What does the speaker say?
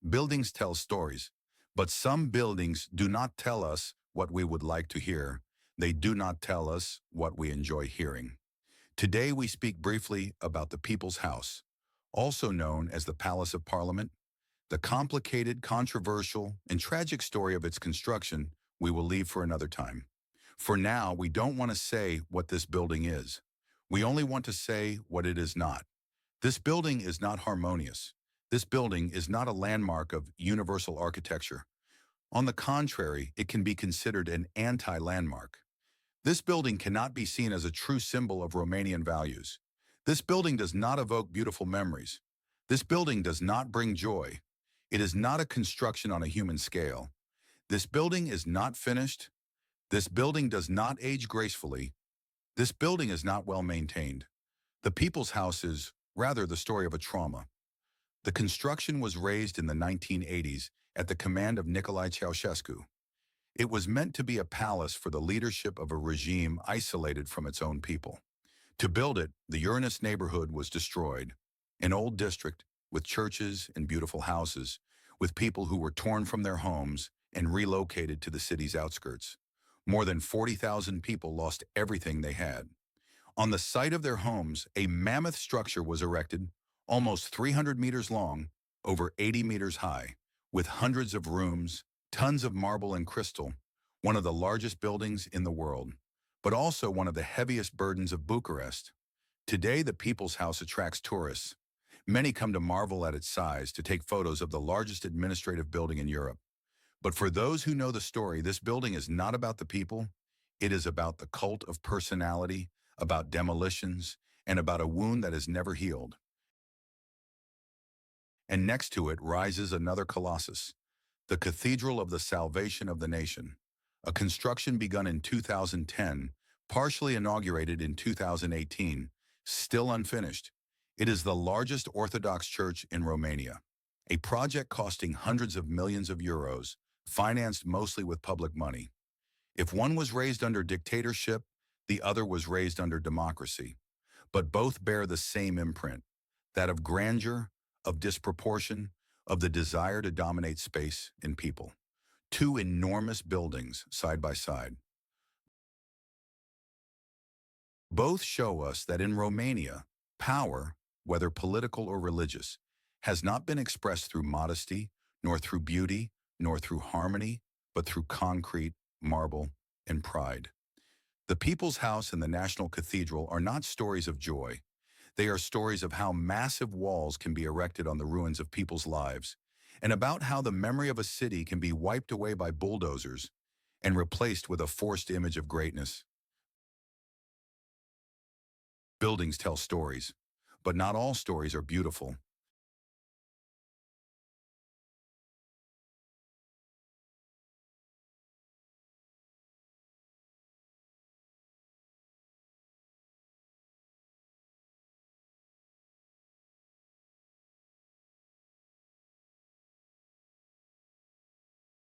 Buildings tell stories, but some buildings do not tell us what we would like to hear. They do not tell us what we enjoy hearing. Today we speak briefly about the People's House, also known as the Palace of Parliament. The complicated, controversial, and tragic story of its construction we will leave for another time. For now, we don't want to say what this building is. We only want to say what it is not. This building is not harmonious. This building is not a landmark of universal architecture. On the contrary, it can be considered an anti-landmark. This building cannot be seen as a true symbol of Romanian values. This building does not evoke beautiful memories. This building does not bring joy. It is not a construction on a human scale. This building is not finished. This building does not age gracefully. This building is not well maintained. The People's House is, rather, the story of a trauma. The construction was raised in the 1980s at the command of Nicolae Ceausescu. It was meant to be a palace for the leadership of a regime isolated from its own people. To build it, the Unirii neighborhood was destroyed, an old district with churches and beautiful houses, with people who were torn from their homes and relocated to the city's outskirts. More than 40,000 people lost everything they had. On the site of their homes, a mammoth structure was erected, almost 300 meters long, over 80 meters high, with hundreds of rooms, tons of marble and crystal, one of the largest buildings in the world, but also one of the heaviest burdens of Bucharest. Today, the People's House attracts tourists. Many come to marvel at its size, to take photos of the largest administrative building in Europe. But for those who know the story, this building is not about the people. It is about the cult of personality, about demolitions, and about a wound that is never healed. And next to it rises another colossus, the Cathedral of the Salvation of the Nation, a construction begun in 2010, partially inaugurated in 2018, still unfinished. It is the largest Orthodox church in Romania, a project costing hundreds of millions of euros, financed mostly with public money. If one was raised under dictatorship, the other was raised under democracy. But both bear the same imprint, that of grandeur, of disproportion, of the desire to dominate space and people. Two enormous buildings side by side. Both show us that in Romania, power, whether political or religious, has not been expressed through modesty, nor through beauty, nor through harmony, but through concrete, marble, and pride. The People's House and the National Cathedral are not stories of joy. They are stories of how massive walls can be erected on the ruins of people's lives, and about how the memory of a city can be wiped away by bulldozers and replaced with a forced image of greatness. Buildings tell stories, but not all stories are beautiful.